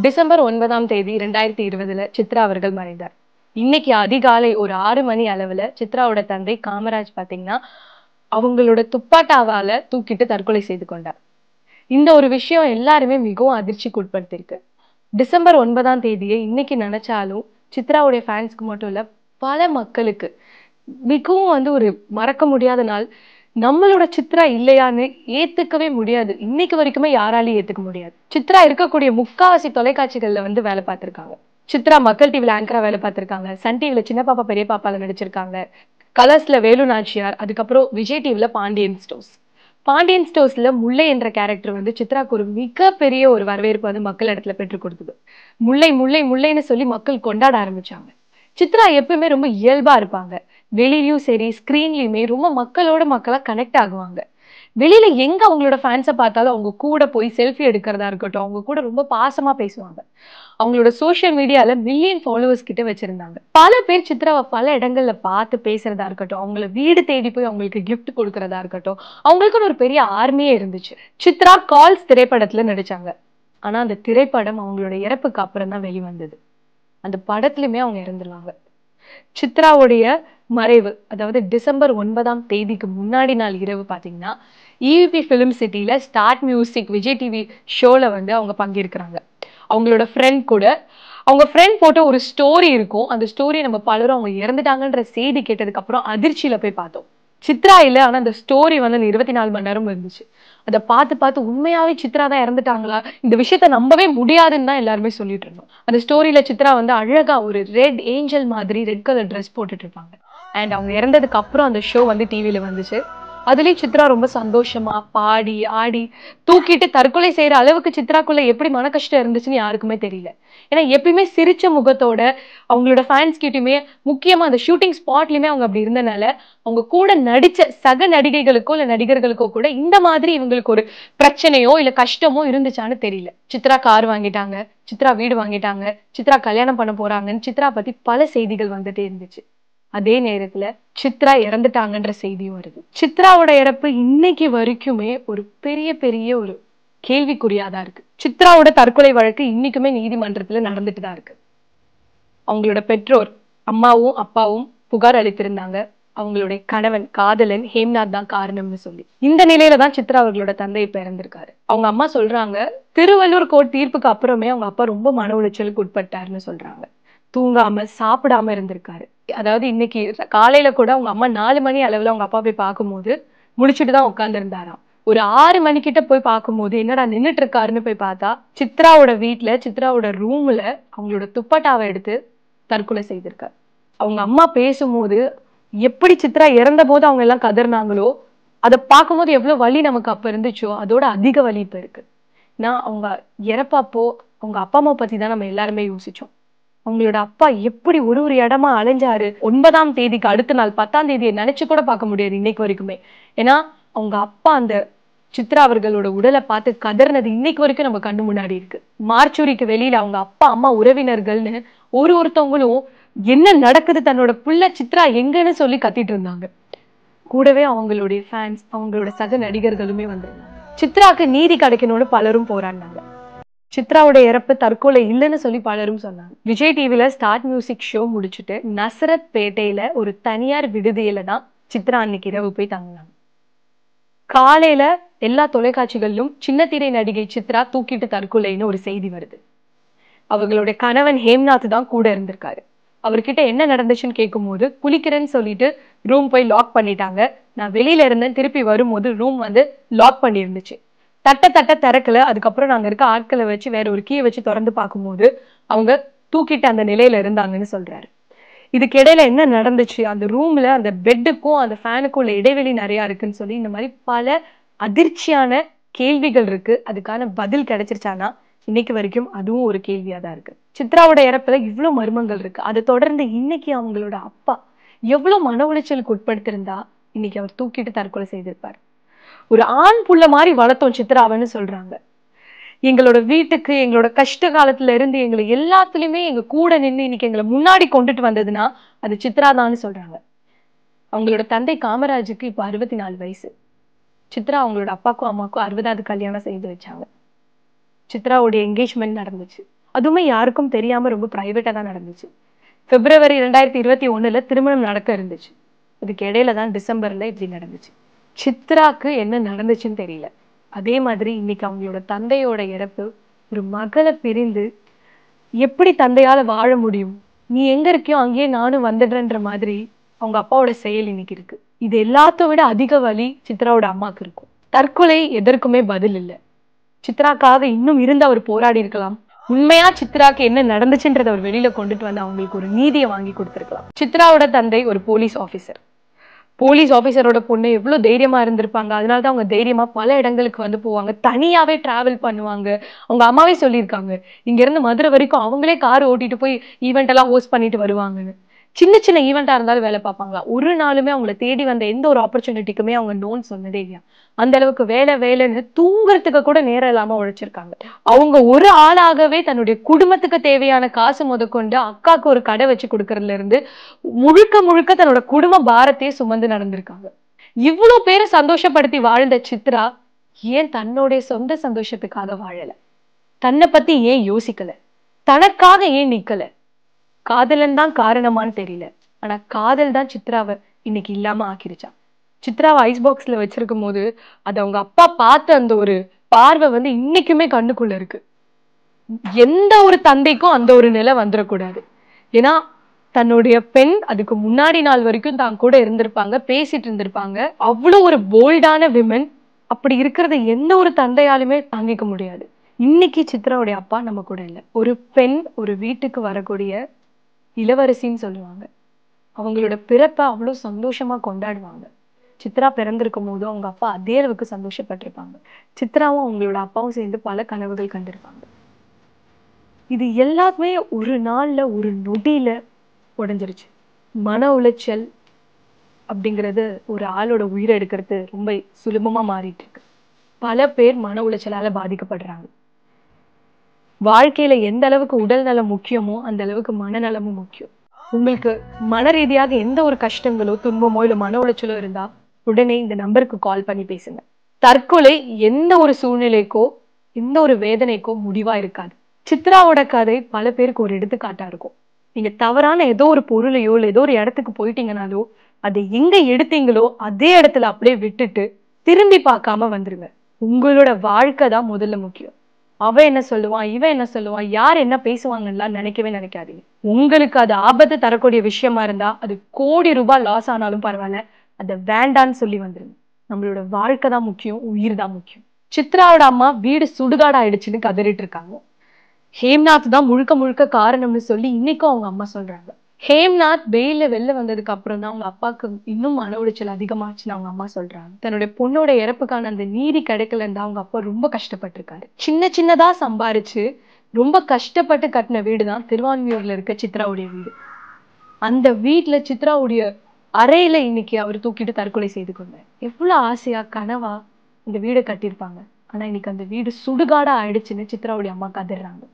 December 9ஆம் தேதி 2020 சித்ரா அவர்கள் மறைந்தார். இன்னைக்கு அதிகாலை ஒரு 6 மணி அளவுல சித்ராவோட தந்தை காமராஜ் பாத்தீங்கன்னா அவங்களோட துப்பாட்டாவால தூக்கிட்டு தற்கொலை செய்து கொண்டார். இந்த ஒரு விஷயம் எல்லாருமே மிகவும் அதிர்ச்சிக்கு உட்படுத்திருக்கு. டிசம்பர் 9ஆம் தேதியை இன்னைக்கு நினைச்சாலும் சித்ராவுடைய ஃபேன்ஸ்க்கு மட்டும் இல்ல, பல மக்களுக்கு மிகவும் ஒரு மறக்க முடியாத நாள். நம்மளோட சித்ரா இல்லையான்னு ஏத்துக்கவே முடியாது. இன்னைக்கு வரைக்குமே யாராலையும் ஏத்துக்க முடியாது. சித்ரா இருக்கக்கூடிய முக்காவாசி தொலைக்காட்சிகள்ல வேலை பார்த்திருக்காங்க. சித்ரா மக்கள் டிவில ஆங்கரா வேலை பார்த்திருக்காங்க. சன் டிவில சின்ன பாப்பா பெரிய பாப்பால நடிச்சிருக்காங்க. கலர்ஸ்ல வேலு நாச்சியார், அதுக்கப்புறம் விஜய் டிவில பாண்டியன் ஸ்டோர்ஸ். பாண்டியன் ஸ்டோர்ஸ்ல முல்லை என்ற கேரக்டர் சித்ராக்கு ஒரு மிகப்பெரிய ஒரு வரவேற்பு மக்கள் இடத்துல பெற்றுக் கொடுத்தது. முல்லை முல்லை முல்லைன்னு சொல்லி மக்கள் கொண்டாட ஆரம்பிச்சாங்க. சித்ரா எப்பவுமே ரொம்ப இயல்பா இருப்பாங்க. வெளியிலயும் சரி, ஸ்கிரீன்லயுமே ரொம்ப மக்களோட மக்களா கனெக்ட் ஆகுவாங்க. வெளியில எங்க அவங்களோட ஃபேன்ஸை பார்த்தாலும் அவங்க கூட போய் செல்ஃபி எடுக்கிறதா இருக்கட்டும், அவங்க கூட ரொம்ப பாசமா பேசுவாங்க. அவங்களோட சோசியல் மீடியால மில்லியன் ஃபாலோவர்ஸ் கிட்ட வச்சிருந்தாங்க. பல பேர் சித்ராவை பல இடங்கள்ல பார்த்து பேசுறதா இருக்கட்டும், அவங்கள வீடு தேடி போய் அவங்களுக்கு கிஃப்ட் கொடுக்கறதா இருக்கட்டும், அவங்களுக்குன்னு ஒரு பெரிய ஆர்மியே இருந்துச்சு. சித்ரா கால்ஸ் திரைப்படத்துல நடிச்சாங்க. ஆனா அந்த திரைப்படம் அவங்களோட இறப்புக்கு அப்புறம் தான் வெளிவந்தது. அந்த படத்துலயுமே அவங்க இறந்துருவாங்க. சித்ராவுடைய மறைவு, அதாவது டிசம்பர் 9ஆம் தேதிக்கு முன்னாடி நாள் இரவு பாத்தீங்கன்னா EVP ஃபிலிம் சிட்டில ஸ்டார்ட் மியூசிக் விஜய் டிவி ஷோல அவங்க பங்கேற்கிறாங்க. அவங்களோட ஃப்ரெண்ட் கூட. அவங்க ஃப்ரெண்ட் போட்ட ஒரு ஸ்டோரி இருக்கும். அந்த ஸ்டோரி நம்ம பலரும் அவங்க இறந்துட்டாங்கன்ற செய்தி கேட்டதுக்கு அப்புறம் அதிர்ச்சியில போய் பார்த்தோம். சித்ரா இல்ல, ஆனா அந்த ஸ்டோரி 24 மணி நேரம் இருந்துச்சு. அதை பார்த்து பார்த்து உண்மையாவே சித்ரா தான் இறந்துட்டாங்களா, இந்த விஷயத்த நம்பவே முடியாதுன்னு தான் எல்லாருமே சொல்லிட்டு இருந்தோம். அந்த ஸ்டோரியில சித்ரா அழகா ஒரு ரெட் ஏஞ்சல் மாதிரி ரெட் கலர் ட்ரெஸ் போட்டுட்டு இருப்பாங்க. அண்ட் அவங்க இறந்ததுக்கு அப்புறம் அந்த ஷோ டிவில வந்துச்சு. அதுலயும் சித்ரா ரொம்ப சந்தோஷமா பாடி ஆடி தூக்கிட்டு தற்கொலை செய்யற அளவுக்கு சித்ராக்குள்ள எப்படி மன கஷ்டம் இருந்துச்சுன்னு யாருக்குமே தெரியல. ஏன்னா எப்பயுமே சிரிச்ச முகத்தோட அவங்களோட ஃபேன்ஸ் கிட்டயுமே, முக்கியமா அந்த ஷூட்டிங் ஸ்பாட்லயுமே அவங்க அப்படி இருந்தனால அவங்க கூட நடிச்ச சக நடிகைகளுக்கோ இல்ல நடிகர்களுக்கோ கூட இந்த மாதிரி இவங்களுக்கு ஒரு பிரச்சனையோ இல்ல கஷ்டமோ இருந்துச்சான்னு தெரியல. சித்ரா கார் வாங்கிட்டாங்க, சித்ரா வீடு வாங்கிட்டாங்க, சித்ரா கல்யாணம் பண்ண போறாங்கன்னு சித்ரா பத்தி பல செய்திகள் வந்துட்டே இருந்துச்சு. அதே நேரத்துல சித்ரா இறந்துட்டாங்கன்ற செய்தியும் வருது. சித்ராவோட இறப்பு இன்னைக்கு வரைக்குமே ஒரு பெரிய பெரிய ஒரு கேள்விக்குறியாதான் இருக்கு. சித்ராவோட தற்கொலை வழக்கு இன்னைக்குமே நீதிமன்றத்துல நடந்துட்டு தான் இருக்கு. அவங்களோட பெற்றோர் அம்மாவும் அப்பாவும் புகார் அளித்திருந்தாங்க. அவங்களுடைய கணவன் காதலன் ஹேம்நாத் தான் காரணம்னு சொல்லி. இந்த நிலையில தான் சித்ரா அவர்களோட தந்தை இப்ப இறந்திருக்காரு. அவங்க அம்மா சொல்றாங்க, திருவள்ளூர் கோர்ட் தீர்ப்புக்கு அப்புறமே அவங்க அப்பா ரொம்ப மன உளைச்சலுக்கு உட்பட்டாருன்னு சொல்றாங்க. தூங்காம சாப்பிடாம இருந்திருக்காரு. அதாவது இன்னைக்கு காலையில கூட அவங்க அம்மா 4 மணி அளவுல அவங்க அப்பா போய் பார்க்கும்போது முடிச்சுட்டு தான் உட்கார்ந்து இருந்தாராம். ஒரு 6 மணிக்கிட்ட போய் பார்க்கும்போது என்னடா நின்னுட்டு இருக்காருன்னு போய் பார்த்தா சித்ராவோட வீட்டுல சித்ராவோட ரூம்ல அவங்களோட துப்பட்டாவை எடுத்து தற்கொலை செய்திருக்காரு. அவங்க அம்மா பேசும்போது எப்படி சித்ரா இறந்த போது அவங்க எல்லாம் கதறினாங்களோ அதை பார்க்கும்போது எவ்வளவு வலி நமக்கு அப்ப இருந்துச்சோ அதோட அதிக வலி இப்ப இருக்கு. நான் அவங்க இறப்பப்போ அவங்க அப்பா அம்மா பத்தி தான் நம்ம எல்லாருமே யோசிச்சோம். அவங்களோட அப்பா எப்படி ஒரு ஒரு இடமா அலைஞ்சாரு. 9ஆம் தேதிக்கு அடுத்த நாள் 10ஆம் தேதியை நினைச்சு கூட பார்க்க முடியாது இன்னைக்கு வரைக்குமே. ஏன்னா அவங்க அப்பா அந்த சித்ரா அவர்களோட உடலை பார்த்து கதறினது இன்னைக்கு வரைக்கும் நம்ம கண்ணு முன்னாடி இருக்கு. மார்ச்சுரிக்கு வெளியில அவங்க அப்பா அம்மா உறவினர்கள்னு ஒருத்தவங்களும் என்ன நடக்குது, தன்னோட புள்ள சித்ரா எங்கன்னு சொல்லி கத்திட்டு இருந்தாங்க. கூடவே அவங்களுடைய ஃபேன்ஸ், அவங்களோட சக நடிகர்களுமே வந்திருந்தாங்க. சித்ராக்கு நீதி கிடைக்கணும்னு பலரும் போராடினாங்க. சித்ராவோட இறப்பு தற்கொலை இல்லைன்னு சொல்லி பலரும் சொன்னாங்க. விஜய் டிவில ஸ்டார்ட் மியூசிக் ஷோ முடிச்சுட்டு நசரத் பேட்டையில ஒரு தனியார் விடுதியில தான் சித்ரா அன்னைக்கு இரவு போய் தங்கினாங்க. காலையில எல்லா தொலைக்காட்சிகளிலும் சின்ன திரை நடிகை சித்ரா தூக்கிட்டு தற்கொலைன்னு ஒரு செய்தி வருது. அவர்களுடைய கணவன் ஹேம்நாத் தான் கூட இருந்திருக்காரு. அவர்கிட்ட என்ன நடந்துச்சுன்னு கேட்கும்போது குளிக்கிறேன்னு சொல்லிட்டு ரூம் போய் லாக் பண்ணிட்டாங்க. நான் வெளியில இருந்தேன், திருப்பி வரும்போது ரூம் லாக் பண்ணி இருந்துச்சு. தட்ட திறக்கல. அதுக்கப்புறம் நாங்க இருக்க ஆட்களை வச்சு வேற ஒரு கீயை வச்சு திறந்து பார்க்கும்போது அவங்க தூக்கிட்டு அந்த நிலையில இருந்தாங்கன்னு சொல்றாரு. இதுக்கு இடையில என்ன நடந்துச்சு, அந்த ரூம்ல அந்த பெட்டுக்கும் அந்த ஃபேனுக்கும் உள்ள இடைவெளி நிறைய இருக்குன்னு சொல்லி இந்த மாதிரி பல அதிர்ச்சியான கேள்விகள் இருக்கு. அதுக்கான பதில் கிடைச்சிருச்சானா இன்னைக்கு வரைக்கும் அதுவும் ஒரு கேள்வியா தான் இருக்கு. சித்ராவோட இறப்புல இவ்வளவு மர்மங்கள் இருக்கு. அதை தொடர்ந்து இன்னைக்கு அவங்களோட அப்பா எவ்வளவு மன உளைச்சலுக்கு உட்படுத்திருந்தா இன்னைக்கு அவர் தூக்கிட்டு தற்கொலை செய்திருப்பார். ஒரு ஆண் புள்ள மாதிரி வளர்த்தோம் சித்ராவன்னு சொல்றாங்க. எங்களோட வீட்டுக்கு எங்களோட கஷ்ட காலத்துல இருந்து எங்களை எல்லாத்துலயுமே எங்க கூட நின்று இன்னைக்கு எங்களை முன்னாடி கொண்டுட்டு வந்ததுன்னா அது சித்ரா தான்னு சொல்றாங்க. அவங்களோட தந்தை காமராஜுக்கு இப்ப 64 வயசு. சித்ரா அவங்களோட அப்பாக்கும் அம்மாக்கும் 60வது கல்யாணம் செய்து வச்சாங்க. சித்ராவுடைய என்கேஜ்மெண்ட் நடந்துச்சு. அதுவுமே யாருக்கும் தெரியாம ரொம்ப பிரைவேட்டா தான் நடந்துச்சு. பிப்ரவரி 2021 திருமணம் நடக்க இருந்துச்சு. இதுக்கு இடையில தான் டிசம்பர்ல இப்படி நடந்துச்சு. சித்ராக்கு என்ன நடந்துச்சுன்னு தெரியல. அதே மாதிரி இன்னைக்கு அவங்களோட தந்தையோட இறப்பு ஒரு மகளை பிரிந்து எப்படி தந்தையால வாழ முடியும்? நீ எங்க இருக்கியோ அங்கேயே நானும் வந்துடுறேன்ற மாதிரி அவங்க அப்பாவோட செயல் இன்னைக்கு இருக்கு. இது எல்லாத்த விட அதிக வலி சித்ராவோட அம்மாக்கு இருக்கும். தற்கொலை எதற்குமே பதில் இல்ல. சித்ராக்காக இன்னும் இருந்து அவர் போராடி இருக்கலாம். உண்மையா சித்ராக்கு என்ன நடந்துச்சுன்றத அவர் வெளியில கொண்டுட்டு வந்து அவங்களுக்கு ஒரு நீதியை வாங்கி கொடுத்திருக்கலாம். சித்ராவோட தந்தை ஒரு போலீஸ் ஆபீசர். போலீஸ் ஆபீசரோட பொண்ணு எவ்வளவு தைரியமா இருந்திருப்பாங்க. அதனாலதான் அவங்க தைரியமா பல இடங்களுக்கு வந்து போவாங்க. தனியாவே டிராவல் பண்ணுவாங்க. அவங்க அம்மாவே சொல்லியிருக்காங்க, இங்க இருந்து மதுரை வரைக்கும் அவங்களே கார் ஓட்டிட்டு போய் ஈவெண்ட் எல்லாம் ஹோஸ்ட் பண்ணிட்டு வருவாங்கன்னு. சின்ன சின்ன ஈவெண்டா இருந்தாலும் வேலை பார்ப்பாங்களா. ஒரு நாளுமே அவங்கள தேடி வந்த எந்த ஒரு ஆப்பர்ச்சுனிட்டிக்குமே அவங்க நோன்னு சொன்னதே இல்லையா. அந்த அளவுக்கு வேலை வேலைன்னு தூங்குறதுக்கு கூட நேரம் இல்லாம உழைச்சிருக்காங்க. அவங்க ஒரு ஆளாகவே தன்னுடைய குடும்பத்துக்கு தேவையான காசு முதற்கொண்டு அக்காக்கு ஒரு கடை வச்சு கொடுக்கறதுல இருந்து முழுக்க முழுக்க தன்னோட குடும்ப பாரத்தையே சுமந்து நடந்திருக்காங்க. இவ்வளவு பேரை சந்தோஷப்படுத்தி வாழ்ந்த சித்ரா ஏன் தன்னுடைய சொந்த சந்தோஷத்துக்காக வாழல? தன்னை பத்தி ஏன் யோசிக்கல? தனக்காக ஏன் நிக்கல? காதலன் தான் காரணமான்னு தெரியல. ஆனா காதல் தான் சித்ராவை இன்னைக்கு இல்லாம ஆக்கிருச்சா. சித்ராவை ஐஸ் பாக்ஸ்ல வச்சிருக்கும் போது அது அவங்க அப்பா பார்த்த அந்த ஒரு பார்வை வந்து இன்னைக்குமே கண்ணுக்குள்ள இருக்கு. எந்த ஒரு தந்தைக்கும் அந்த ஒரு நிலை வந்துடக்கூடாது. ஏன்னா தன்னுடைய பெண் அதுக்கு முன்னாடி நாள் வரைக்கும் தான் கூட இருந்திருப்பாங்க, பேசிட்டு இருந்திருப்பாங்க. அவ்வளவு ஒரு போல்டான விமன். அப்படி இருக்கிறத எந்த ஒரு தந்தையாலுமே தாங்கிக்க முடியாது. இன்னைக்கு சித்ராவுடைய அப்பா நம்ம கூட இல்லை. ஒரு பெண் ஒரு வீட்டுக்கு வரக்கூடிய இளவரசின்னு சொல்லுவாங்க. அவங்களோட பிறப்பை அவ்வளவு சந்தோஷமா கொண்டாடுவாங்க. சித்ரா பிறந்திருக்கும் போது அவங்க அப்பா அதே அளவுக்கு சந்தோஷப்பட்டிருப்பாங்க. சித்ராவும் அவங்களோட அப்பாவும் சேர்ந்து பல கனவுகள் கண்டிருப்பாங்க. இது எல்லாத்துமே ஒரு நாள்ல ஒரு நொடியில உடைஞ்சிருச்சு. மன உளைச்சல் அப்படிங்கிறது ஒரு ஆளோட உயிரை எடுக்கிறது ரொம்ப சுலபமா மாறிட்டு இருக்கு. பல பேர் மன உளைச்சலால பாதிக்கப்படுறாங்க. வாழ்க்கையில எந்த அளவுக்கு உடல் நலம் முக்கியமோ அந்த அளவுக்கு மனநலமும் முக்கியம். உங்களுக்கு மன ரீதியாக எந்த ஒரு கஷ்டங்களோ துன்பமோ இல்ல மன உளைச்சலோ இருந்தா உடனே இந்த நம்பருக்கு கால் பண்ணி பேசுங்க. தற்கொலை எந்த ஒரு சூழ்நிலைக்கோ எந்த ஒரு வேதனைக்கோ முடிவா இருக்காது. சித்ராவோட கதை பல பேருக்கு ஒரு எடுத்துக்காட்டா இருக்கும். நீங்க தவறான ஏதோ ஒரு பொருளையோ இல்ல ஏதோ ஒரு இடத்துக்கு போயிட்டீங்கனாலோ அதை எங்க எடுத்தீங்களோ அதே இடத்துல அப்படியே விட்டுட்டு திரும்பி பார்க்காம வந்துருங்க. உங்களோட வாழ்க்கை தான் முதல்ல முக்கியம். அவ என்ன சொல்லுவான், இவன் என்ன சொல்லுவான், யார் என்ன பேசுவாங்கலாம் நினைக்கவே நினைக்காதீங்க. உங்களுக்கு அது ஆபத்து தரக்கூடிய விஷயமா இருந்தா அது கோடி ரூபாய் லாஸ் ஆனாலும் பரவாயில்ல, அதை வேண்டான்னு சொல்லி வந்துருங்க. நம்மளோட வாழ்க்கை தான் முக்கியம், உயிர் தான் முக்கியம். சித்ராவோட அம்மா வீடு சுடுகாடு ஆயிடுச்சுன்னு கதறிட்டு இருக்காங்க. ஹேம்நாத் தான் முழுக்க முழுக்க காரணம்னு சொல்லி இன்னைக்கும் அவங்க அம்மா சொல்றாங்க. ஹேம்நாத் வெயில வெளில வந்ததுக்கு அப்புறம் தான் அவங்க அப்பாவுக்கு இன்னும் மன உளைச்சல் அதிகமாச்சுன்னு அவங்க அம்மா சொல்றாங்க. தன்னுடைய பொண்ணோட இறப்புக்கான அந்த நீதி கிடைக்கலன்னு அவங்க அப்பா ரொம்ப கஷ்டப்பட்டிருக்காரு. சின்ன சின்னதா சம்பாரிச்சு ரொம்ப கஷ்டப்பட்டு கட்டின வீடுதான் திருவான்மியூர்ல இருக்க சித்ராவுடைய வீடு. அந்த வீட்டுல சித்ராவுடைய அறையில இன்னைக்கு அவர் தூக்கிட்டு தற்கொலை செய்து கொண்டார். எவ்வளவு ஆசையா கனவா இந்த வீடை கட்டியிருப்பாங்க. ஆனா இன்னைக்கு அந்த வீடு சுடுகாடா ஆயிடுச்சுன்னு சித்ராவுடைய அம்மா கதறாங்க.